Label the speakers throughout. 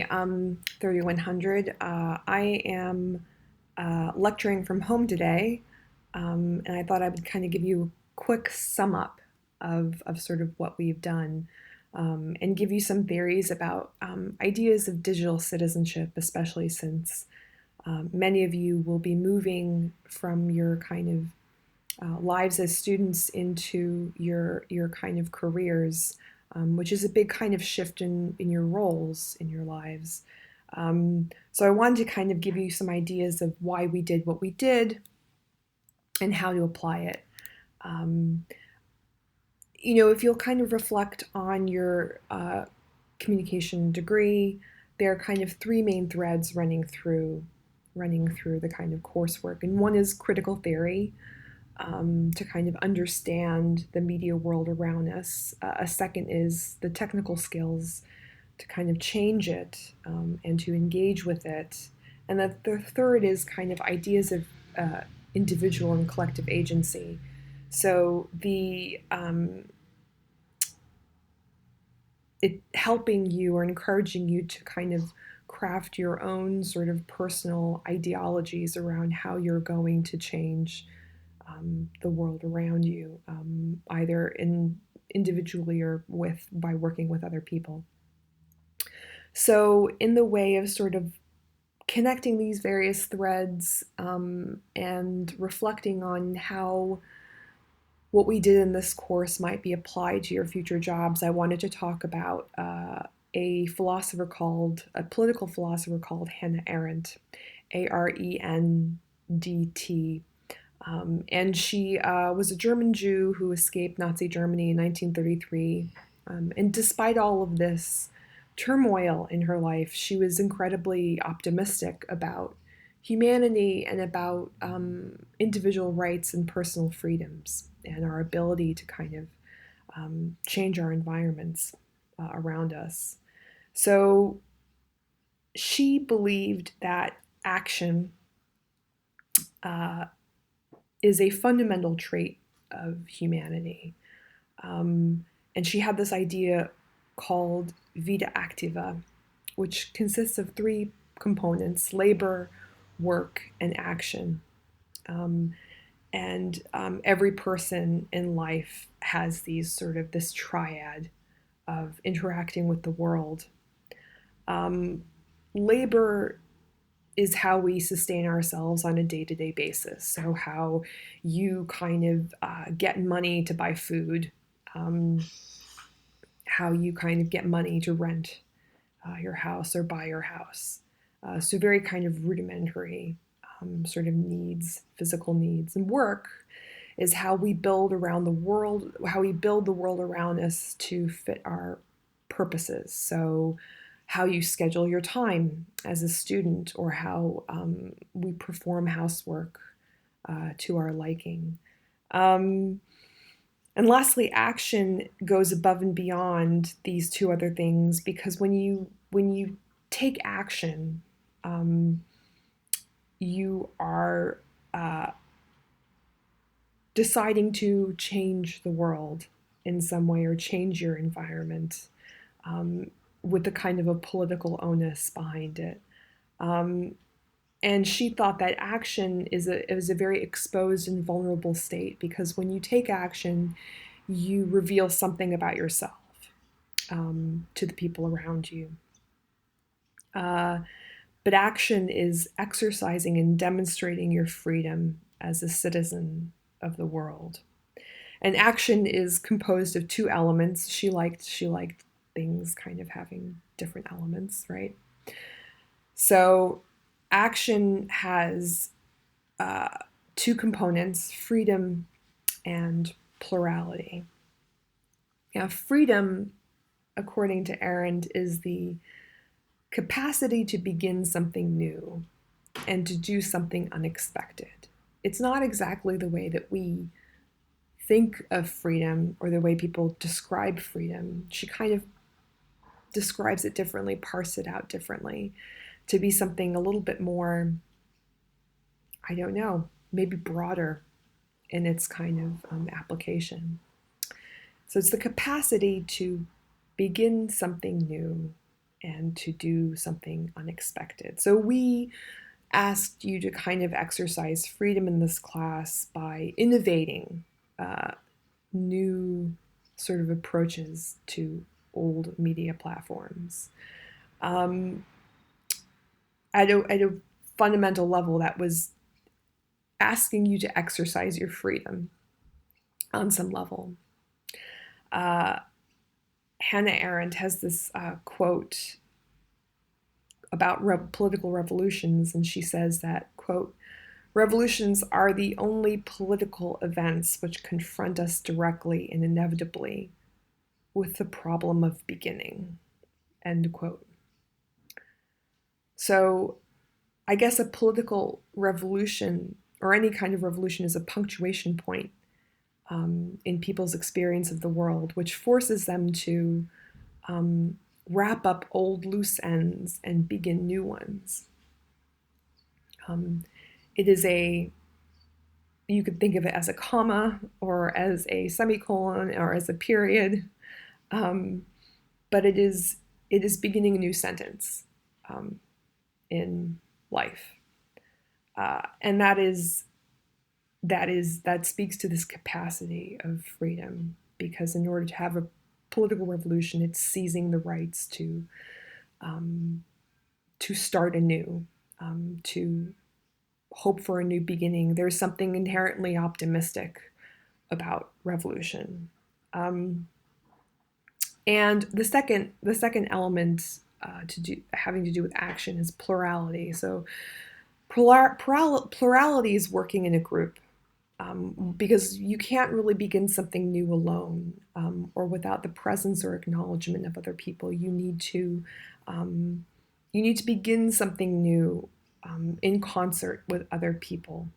Speaker 1: Hi, 3100. I am lecturing from home today, and I thought I would kind of give you a quick sum up of sort of what we've done and give you some theories about ideas of digital citizenship, especially since many of you will be moving from your kind of lives as students into your kind of careers, which is a big kind of shift in your roles in your lives. So I wanted to kind of give you some ideas of why we did what we did and how to apply it. If you'll kind of reflect on your communication degree, there are kind of three main threads running through the kind of coursework. And one is critical theory, to kind of understand the media world around us. A second is the technical skills to kind of change it and to engage with it. And the third is kind of ideas of individual and collective agency. So it helping you or encouraging you to kind of craft your own sort of personal ideologies around how you're going to change the world around you, either individually or by working with other people. So in the way of sort of connecting these various threads and reflecting on how what we did in this course might be applied to your future jobs, I wanted to talk about a political philosopher called Hannah Arendt, Arendt. And she was a German Jew who escaped Nazi Germany in 1933. And despite all of this turmoil in her life, she was incredibly optimistic about humanity and about individual rights and personal freedoms and our ability to kind of change our environments around us. So she believed that action is a fundamental trait of humanity. And she had this idea called vita activa, which consists of three components: labor, work, and action. And every person in life has this triad of interacting with the world. Labor is how we sustain ourselves on a day-to-day basis. So how you kind of get money to buy food, how you kind of get money to rent your house or buy your house. So very kind of rudimentary sort of needs, physical needs. And work is how we build the world around us to fit our purposes. So how you schedule your time as a student, or how we perform housework to our liking. And lastly, action goes above and beyond these two other things, because when you take action, you are deciding to change the world in some way or change your environment with a kind of a political onus behind it. And she thought that action is a very exposed and vulnerable state, because when you take action, you reveal something about yourself to the people around you. But action is exercising and demonstrating your freedom as a citizen of the world. And action is composed of two elements. She liked things kind of having different elements, right? So action has two components: freedom and plurality. Now, freedom, according to Arendt, is the capacity to begin something new and to do something unexpected. It's not exactly the way that we think of freedom or the way people describe freedom. She kind of describes it differently, parse it out differently, to be something a little bit more, I don't know, maybe broader in its kind of application. So it's the capacity to begin something new and to do something unexpected. So we asked you to kind of exercise freedom in this class by innovating new sort of approaches to old media platforms. Um, at a fundamental level, that was asking you to exercise your freedom on some level. Uh, Hannah Arendt has this quote about political revolutions, and she says that, quote, revolutions are the only political events which confront us directly and inevitably with the problem of beginning, end quote. So I guess a political revolution or any kind of revolution is a punctuation point in people's experience of the world, which forces them to wrap up old loose ends and begin new ones. It is you could think of it as a comma or as a semicolon or as a period, but it is beginning a new sentence in life, and that speaks to this capacity of freedom, because in order to have a political revolution, it's seizing the rights to start anew, to hope for a new beginning. There's something inherently optimistic about revolution. And the second element having to do with action is plurality. So plurality is working in a group, because you can't really begin something new alone, or without the presence or acknowledgement of other people. You need to begin something new in concert with other people.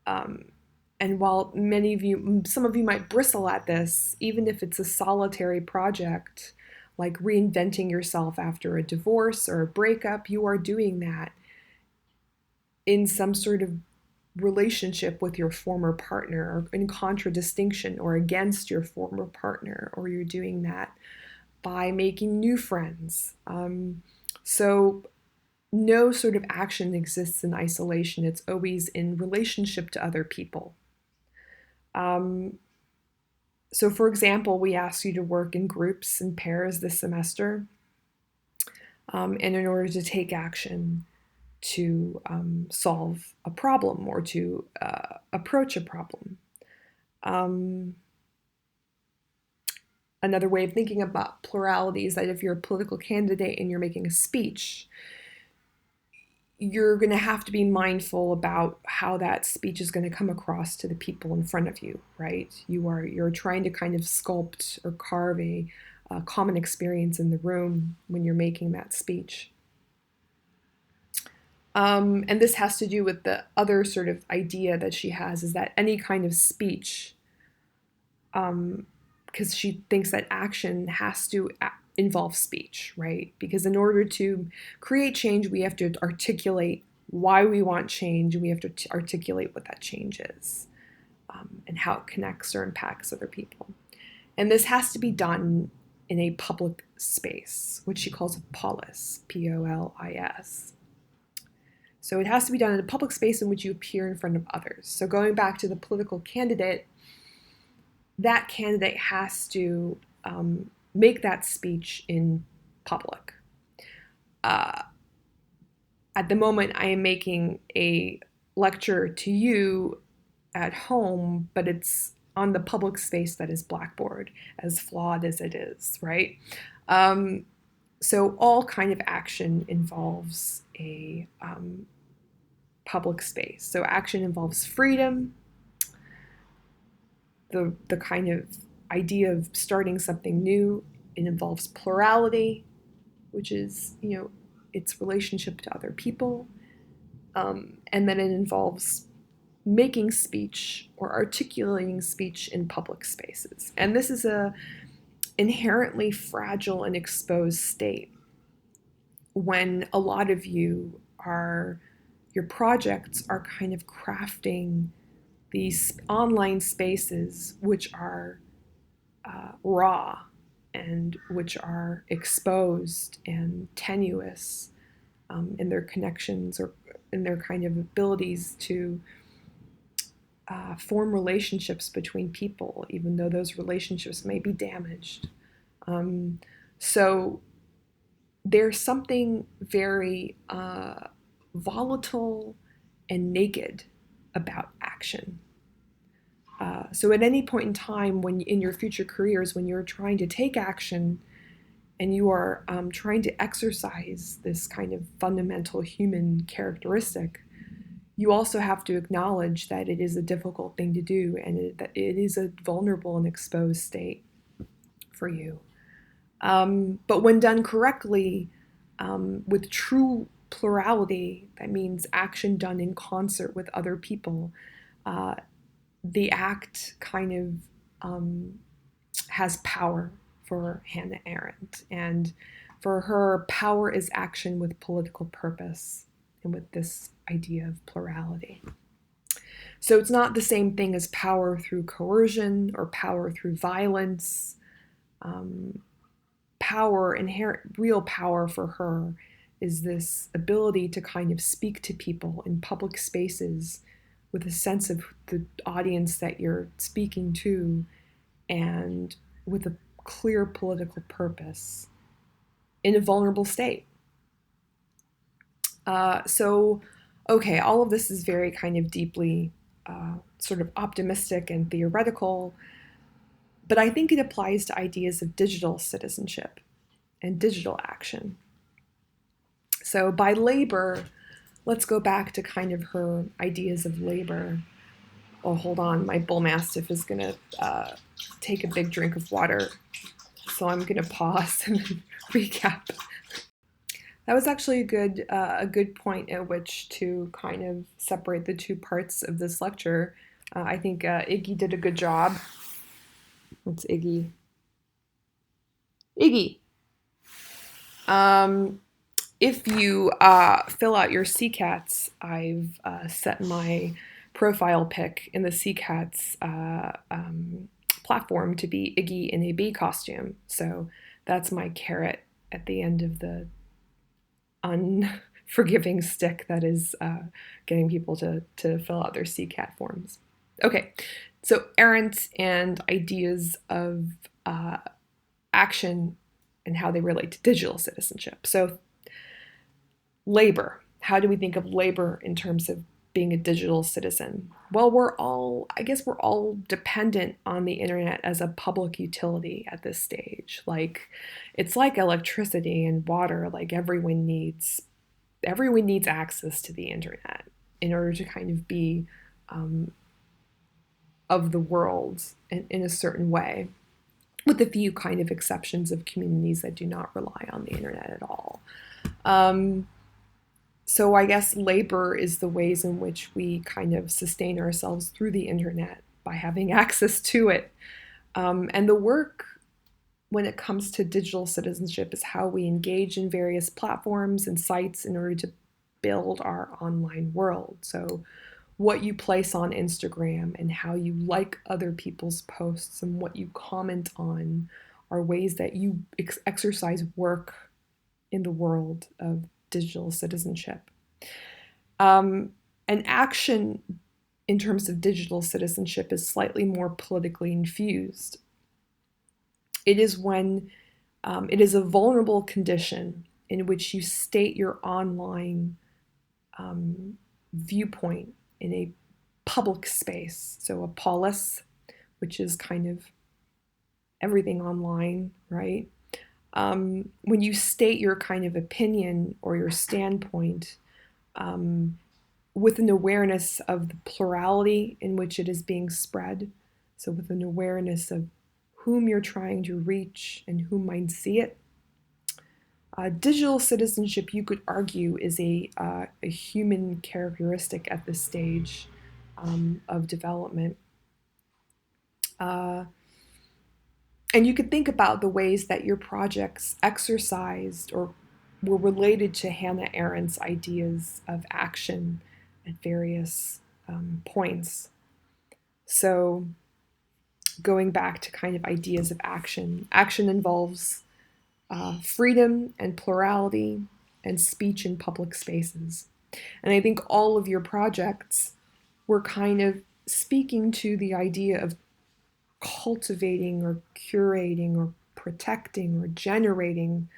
Speaker 1: And while some of you might bristle at this, even if it's a solitary project, like reinventing yourself after a divorce or a breakup, you are doing that in some sort of relationship with your former partner, or in contradistinction or against your former partner, or you're doing that by making new friends. So no sort of action exists in isolation. It's always in relationship to other people. So for example, we ask you to work in groups and pairs this semester, and in order to take action to solve a problem or to approach a problem. Another way of thinking about plurality is that if you're a political candidate and you're making a speech, you're going to have to be mindful about how that speech is going to come across to the people in front of you, right? You're trying to kind of sculpt or carve a common experience in the room when you're making that speech. And this has to do with the other sort of idea that she has, is that any kind of speech, because she thinks that action has to involve speech, right? Because in order to create change, we have to articulate why we want change, and we have to articulate what that change is, and how it connects or impacts other people. And this has to be done in a public space, which she calls a polis, P-O-L-I-S. So it has to be done in a public space in which you appear in front of others. So going back to the political candidate, that candidate has to make that speech in public. At the moment, I am making a lecture to you at home, but it's on the public space that is Blackboard, as flawed as it is, right? So all kind of action involves a public space. So action involves freedom, the kind of idea of starting something new. It involves plurality, which is, its relationship to other people. And then it involves making speech or articulating speech in public spaces. And this is a inherently fragile and exposed state when a lot of your projects are kind of crafting these online spaces which are raw and which are exposed and tenuous in their connections or in their kind of abilities to form relationships between people, even though those relationships may be damaged. So there's something very volatile and naked about action. So at any point in time when in your future careers, when you're trying to take action and you are trying to exercise this kind of fundamental human characteristic, you also have to acknowledge that it is a difficult thing to do and that it is a vulnerable and exposed state for you. But when done correctly, with true plurality, that means action done in concert with other people, the act kind of has power for Hannah Arendt. And for her, power is action with political purpose and with this idea of plurality. So it's not the same thing as power through coercion or power through violence. Power, inherent, real power for her is this ability to kind of speak to people in public spaces with a sense of the audience that you're speaking to and with a clear political purpose in a vulnerable state. Okay, all of this is very kind of deeply sort of optimistic and theoretical, but I think it applies to ideas of digital citizenship and digital action. So by labor, let's go back to kind of her ideas of labor. Oh, hold on, my bull mastiff is gonna take a big drink of water, so I'm gonna pause and recap. That was actually a good point at which to kind of separate the two parts of this lecture. I think Iggy did a good job. What's Iggy? Iggy! If you fill out your CCATs, I've set my profile pic in the CCATs platform to be Iggy in a bee costume. So that's my carrot at the end of the unforgiving stick that is getting people to fill out their CCAT forms. Okay, so Arendt and ideas of action and how they relate to digital citizenship. So labor, how do we think of labor in terms of being a digital citizen? Well, I guess we're all dependent on the internet as a public utility at this stage. Like, it's like electricity and water, like everyone needs access to the internet in order to kind of be of the world in a certain way, with a few kind of exceptions of communities that do not rely on the internet at all. So I guess labor is the ways in which we kind of sustain ourselves through the internet by having access to it. And the work when it comes to digital citizenship is how we engage in various platforms and sites in order to build our online world. So what you place on Instagram and how you like other people's posts and what you comment on are ways that you exercise work in the world of digital citizenship. And action in terms of digital citizenship is slightly more politically infused. It is when it is a vulnerable condition in which you state your online viewpoint in a public space. So a polis, which is kind of everything online, right? When you state your kind of opinion or your standpoint with an awareness of the plurality in which it is being spread, so with an awareness of whom you're trying to reach and who might see it. Digital citizenship, you could argue, is a human characteristic at this stage of development. And you could think about the ways that your projects exercised or were related to Hannah Arendt's ideas of action at various points. So going back to kind of ideas of action. Action involves freedom and plurality and speech in public spaces. And I think all of your projects were kind of speaking to the idea of cultivating or curating or protecting or generating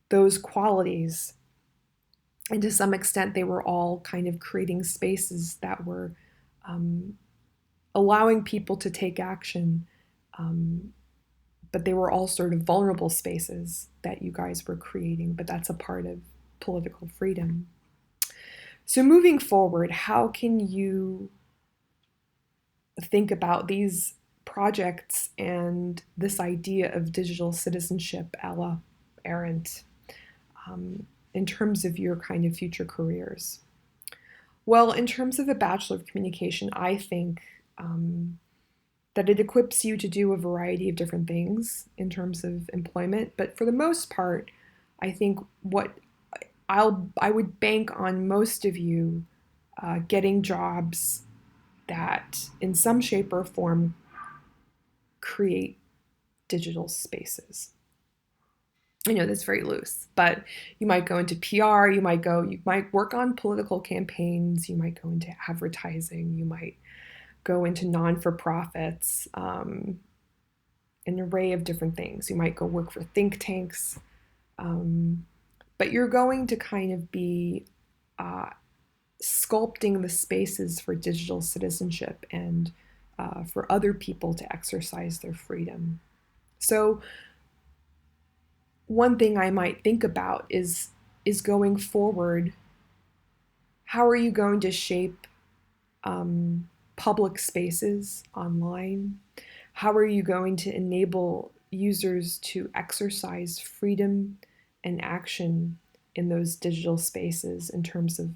Speaker 1: those qualities. And to some extent, they were all kind of creating spaces that were allowing people to take action, but they were all sort of vulnerable spaces that you guys were creating, but that's a part of political freedom. So moving forward, how can you think about these projects and this idea of digital citizenship a la Arendt in terms of your kind of future careers? Well, in terms of a Bachelor of Communication, I think that it equips you to do a variety of different things in terms of employment. But for the most part, I think what I would bank on most of you getting jobs that in some shape or form create digital spaces. I know that's very loose, but you might go into PR, you might work on political campaigns, you might go into advertising, you might go into non-for-profits, an array of different things. You might go work for think tanks, but you're going to kind of be sculpting the spaces for digital citizenship and for other people to exercise their freedom. So one thing I might think about is going forward, how are you going to shape public spaces online? How are you going to enable users to exercise freedom and action in those digital spaces in terms of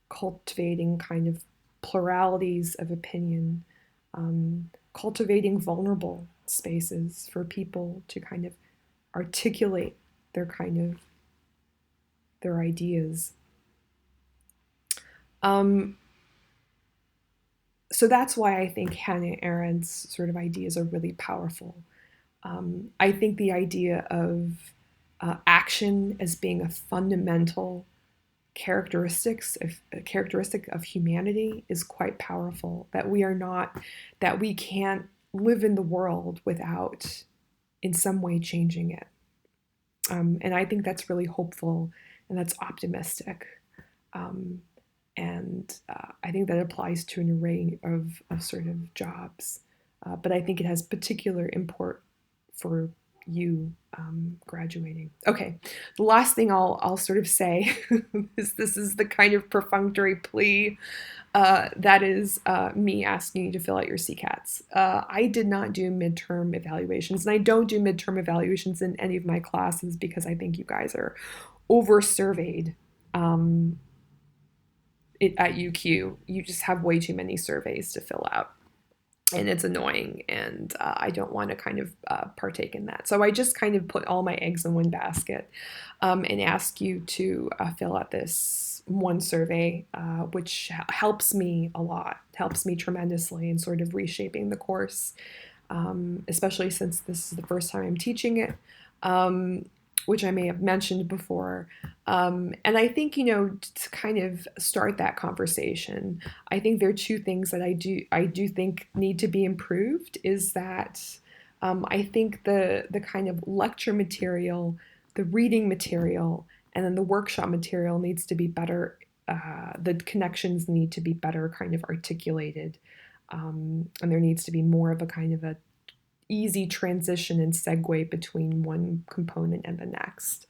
Speaker 1: cultivating kind of pluralities of opinion, cultivating vulnerable spaces for people to kind of articulate their ideas. So that's why I think Hannah Arendt's sort of ideas are really powerful. I think the idea of action as being a fundamental characteristic of humanity is quite powerful. That we can't live in the world without in some way changing it. And I think that's really hopeful and that's optimistic. And I think that applies to an array of sort of jobs. But I think it has particular import for you graduating. Okay, the last thing I'll sort of say is this is the kind of perfunctory plea that is me asking you to fill out your CCATs. I did not do midterm evaluations, and I don't do midterm evaluations in any of my classes because I think you guys are over-surveyed at UQ. You just have way too many surveys to fill out. And it's annoying, and I don't want to kind of partake in that. So I just kind of put all my eggs in one basket and ask you to fill out this one survey, which helps me a lot, helps me tremendously in sort of reshaping the course, especially since this is the first time I'm teaching it, which I may have mentioned before. And I think, to kind of start that conversation, I think there are two things that I do think need to be improved is that I think the kind of lecture material, the reading material, and then the workshop material needs to be better. The connections need to be better kind of articulated. And there needs to be more of a kind of a easy transition and segue between one component and the next.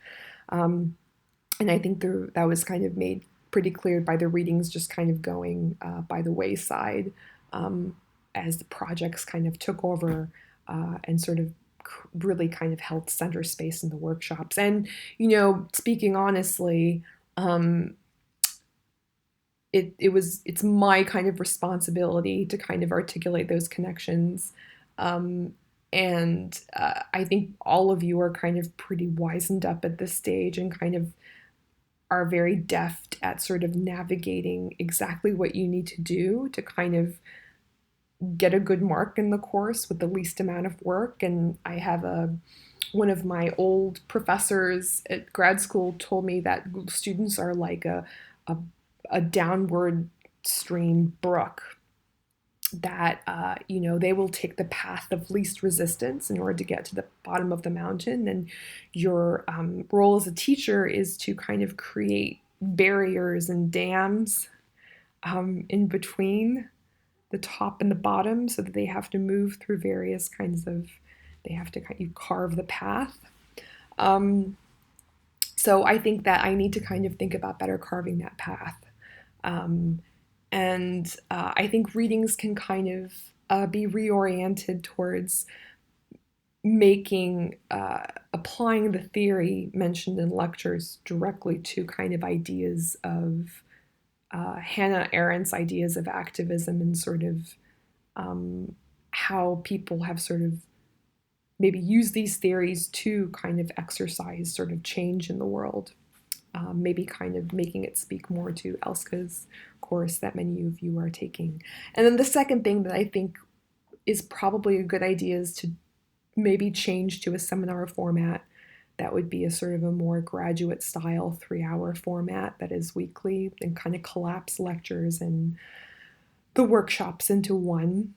Speaker 1: And I think that was kind of made pretty clear by the readings just kind of going by the wayside as the projects kind of took over and sort of really kind of held center space in the workshops. And, speaking honestly, it's my kind of responsibility to kind of articulate those connections. And I think all of you are kind of pretty wizened up at this stage and kind of are very deft at sort of navigating exactly what you need to do to kind of get a good mark in the course with the least amount of work. And I have one of my old professors at grad school told me that students are like a, a downward stream brook, that they will take the path of least resistance in order to get to the bottom of the mountain. And your role as a teacher is to kind of create barriers and dams in between the top and the bottom, so that they have to move through various kinds of, they have to kind of carve the path. um, so I think that I need to kind of think about better carving that path. um, and I think readings can kind of be reoriented towards making applying the theory mentioned in lectures directly to kind of ideas of Hannah Arendt's ideas of activism, and sort of how people have sort of maybe used these theories to kind of exercise sort of change in the world. Maybe kind of making it speak more to Elska's course that many of you are taking. And then the second thing that I think is probably a good idea is to maybe change to a seminar format that would be a sort of a more graduate style 3-hour format that is weekly, and kind of collapse lectures and the workshops into one.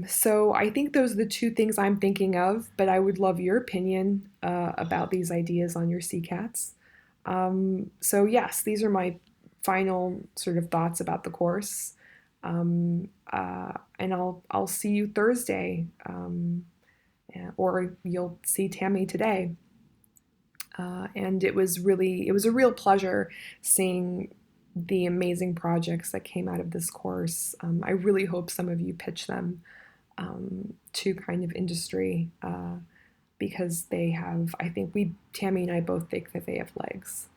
Speaker 1: So I think those are the two things I'm thinking of, but I would love your opinion about these ideas on your CCATs. So yes, these are my final sort of thoughts about the course. And I'll see you Thursday, or you'll see Tammy today. And it was a real pleasure seeing the amazing projects that came out of this course. I really hope some of you pitch them to kind of industry, because they have, I think Tammy and I both think that they have legs.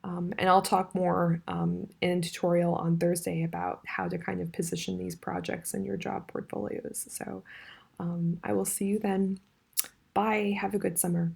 Speaker 1: And I'll talk more in a tutorial on Thursday about how to kind of position these projects in your job portfolios. So I will see you then. Bye. Have a good summer.